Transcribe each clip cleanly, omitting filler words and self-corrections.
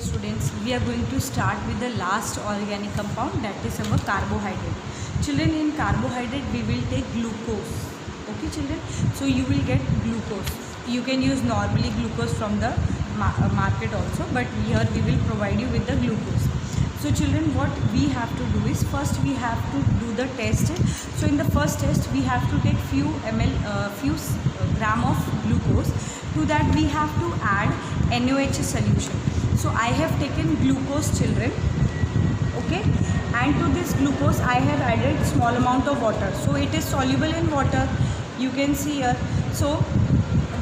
students, we are going to start with the last organic compound, that is our carbohydrate. Children, in carbohydrate we will take glucose. Okay children, so you will get glucose. You can use normally glucose from the market also, but here we will provide you with the glucose. So children, what we have to do is, first we have to do the test. So in the first test we have to take few gram of glucose. To that we have to add NaOH solution. So I have taken glucose children, okay, and to this glucose I have added small amount of water. So it is soluble in water, you can see here. So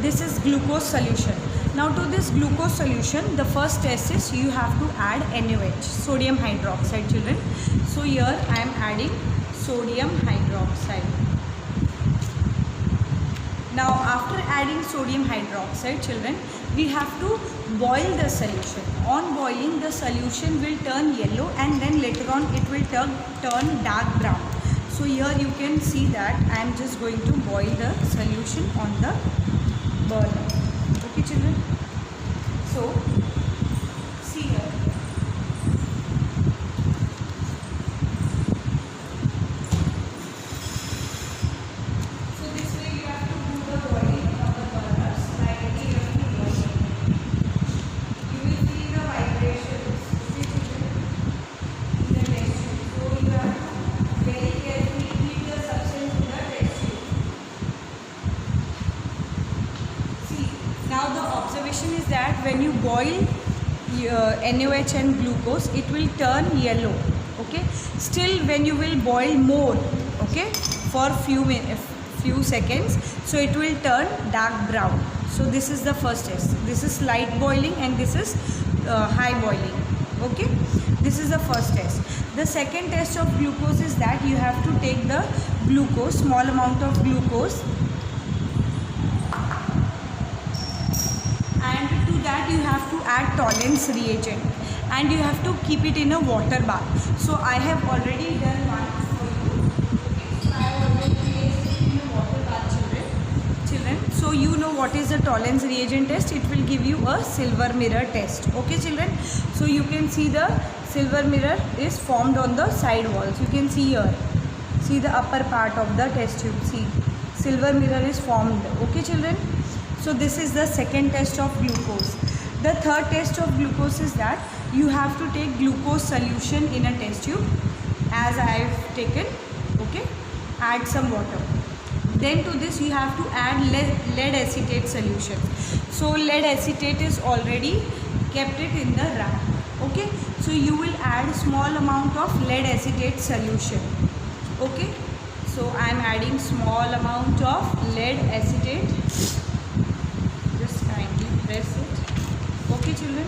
this is glucose solution. Now to this glucose solution, the first test is you have to add NaOH, sodium hydroxide children. So here I am adding sodium hydroxide. Now after adding sodium hydroxide children, we have to boil the solution. On boiling, the solution will turn yellow and then later on it will turn dark brown. So here you can see that I am just going to boil the solution on the burner. Okay children, so see here. So this way you have to do the boiling of the burner. Slightly you have to boil it. You will feel the vibrations. See children, in the test tube. So you have to very carefully keep the substance in the test tube. See, now the observation is that when you boil NaOH and glucose, it will turn yellow. Okay, still when you will boil more, okay, for few seconds, so it will turn dark brown. So this is the first test. This is light boiling and this is high boiling. Okay, this is the first test. The second test of glucose is that you have to take the glucose, small amount of glucose, and to that you have to add tolerance reagent and you have to keep it in a water bath. So I have already done one for you. Okay, so I have already placed it in a water bath children. So you know what is the tolerance reagent test. It will give you a silver mirror test. Okay children, so you can see the silver mirror is formed on the side walls. You can see here, see the upper part of the test tube, see silver mirror is formed. Okay children, so this is the second test of glucose. The third test of glucose is that you have to take glucose solution in a test tube, as I have taken. Okay, add some water. Then to this you have to add lead acetate solution. So lead acetate is already kept it in the rack. Okay, so you will add small amount of lead acetate solution. Okay, so I am adding small amount of lead acetate. Just kindly press it. Okay children,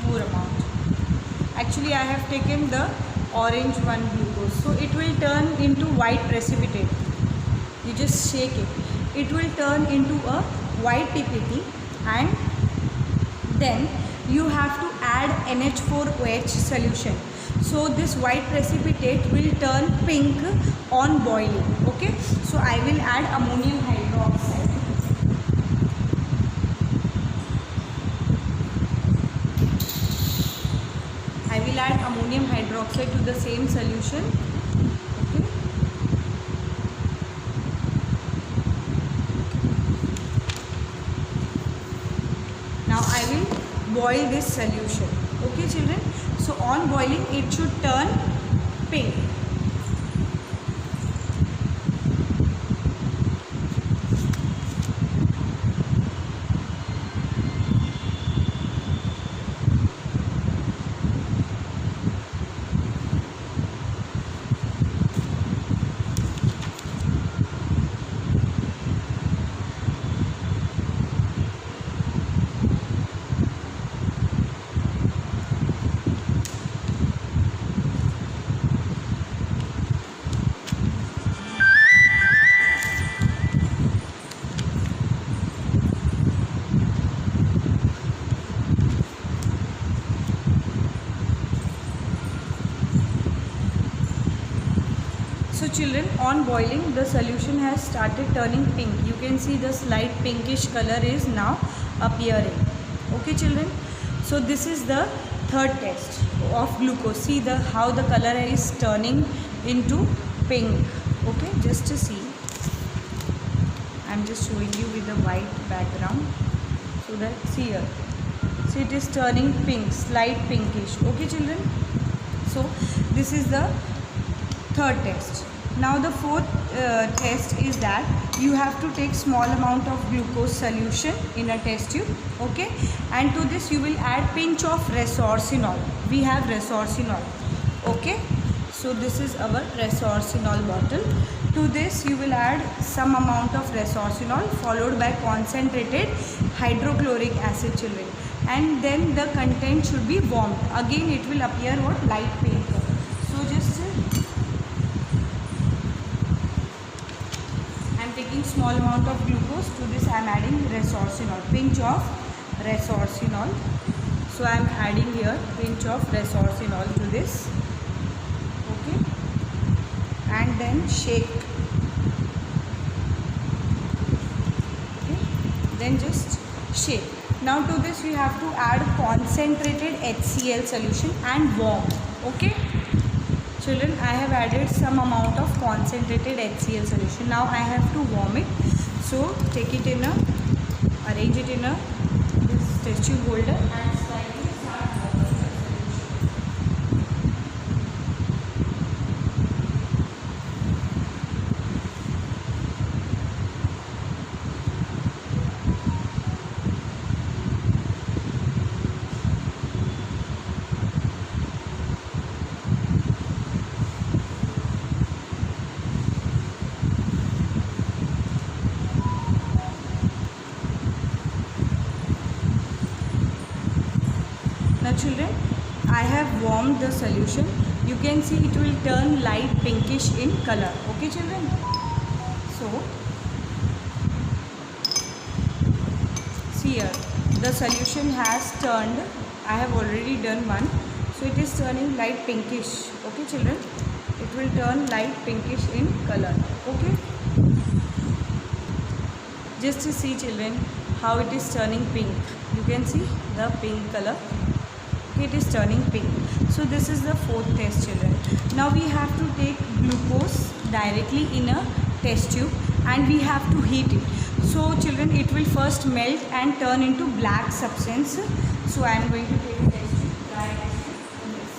more amount. Actually I have taken the orange one glucose, so it will turn into white precipitate. You just shake it, it will turn into a white PPT, and then you have to add NH4OH solution. So this white precipitate will turn pink on boiling. Okay, so I will add ammonium hydroxide. I will add ammonium hydroxide to the same solution. Okay. Now I will boil this solution. Okay children, so on boiling it should turn pink. So children, on boiling the solution has started turning pink. You can see the slight pinkish color is now appearing. Okay children. So this is the third test of glucose. See how the color is turning into pink. Okay, just to see, I'm just showing you with the white background so that see here. See, it is turning pink, slight pinkish. Okay children, so this is the third test. Now the fourth test is that you have to take small amount of glucose solution in a test tube. Okay, and to this you will add pinch of resorcinol. We have resorcinol. Okay, so this is our resorcinol bottle. To this you will add some amount of resorcinol followed by concentrated hydrochloric acid children, and then the content should be warmed. Again it will appear what, light pink color. So just I'm taking small amount of glucose. To this I am adding resorcinol, pinch of resorcinol. So I am adding here pinch of resorcinol to this. Okay, and then shake. Okay, then just shake. Now to this we have to add concentrated HCl solution and warm. Okay children, I have added some amount of concentrated HCl solution. Now I have to warm it. So take it in a, arrange it in a this test tube holder and slightly start warming the solution. Now children, I have warmed the solution. You can see it will turn light pinkish in color. Okay children, so see here the solution has turned. I have already done one, so it is turning light pinkish. Okay children, it will turn light pinkish in color. Okay, just to see children how it is turning pink. You can see the pink color. It is turning pink. So this is the fourth test children. Now we have to take glucose directly in a test tube and we have to heat it. So children, it will first melt and turn into black substance. So I am going to take a test tube, dry test tube. Yes.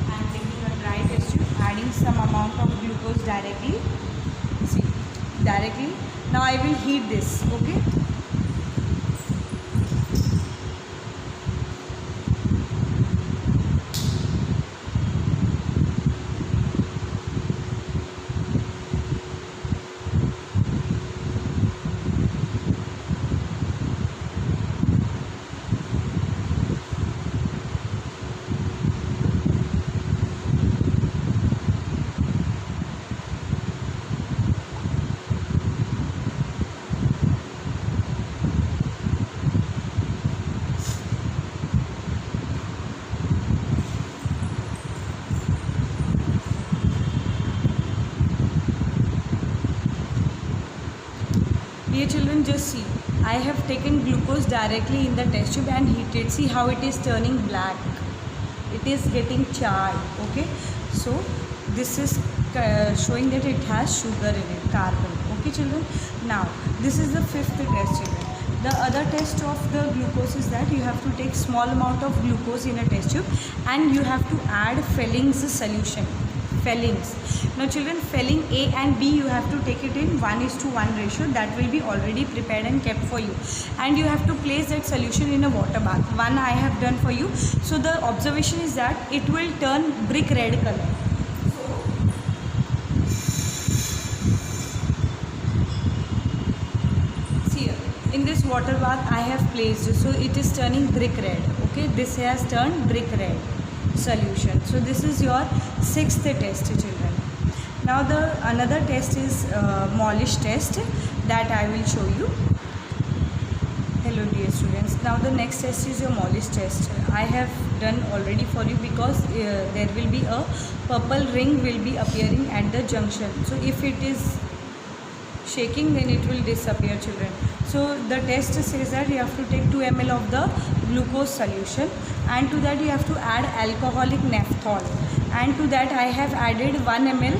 I am taking a dry test tube, adding some amount of glucose directly. See, directly. Now I will heat this. Okay. Dear children, just see, I have taken glucose directly in the test tube and heated. See how it is turning black. It is getting charred. Okay, so this is showing that it has sugar in it, carbon. Okay children, now this is the fifth test children. The other test of the glucose is that you have to take small amount of glucose in a test tube and you have to add Felling's solution. Fellings. Now children, Felling A and B you have to take it in 1:1 ratio. That will be already prepared and kept for you. And you have to place that solution in a water bath. One I have done for you. So the observation is that it will turn brick red color. See here, in this water bath I have placed. So it is turning brick red. Okay, this has turned brick red solution. So this is your sixth test children. Now the another test is Molish test that I will show you. Hello dear students. Now the next test is your Molish test. I have done already for you because there will be a purple ring will be appearing at the junction. So if it is shaking, then it will disappear, children. So the test says that you have to take 2 ml of the glucose solution, and to that you have to add alcoholic naphthol, and to that I have added 1 ml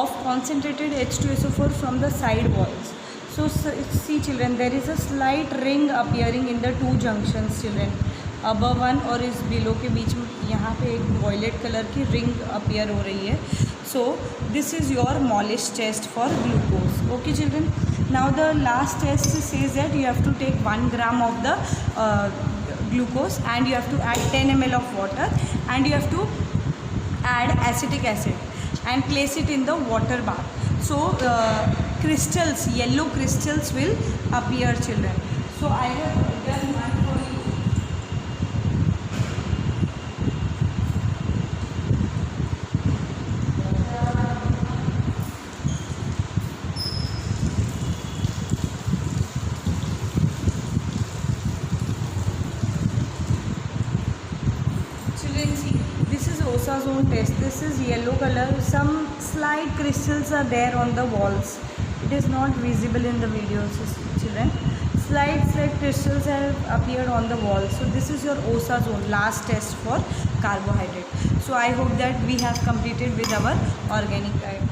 of concentrated H2SO4 from the side walls. So see children, there is a slight ring appearing in the two junctions, children. Above one और इस below के बीच में यहाँ पे एक violet colour की ring appear हो रही है. So this is your Molisch test for glucose. Okay children, now the last test says that you have to take 1 gram of the glucose and you have to add 10 ml of water and you have to add acetic acid and place it in the water bath. So crystals, yellow crystals will appear, children. So I have done one for you. Children, see, this is OSA zone test. This is yellow color. Some slight crystals are there on the walls. It is not visible in the videos, children. Slight crystals have appeared on the wall. So this is your OSA zone, last test for carbohydrate. So I hope that we have completed with our organic diet.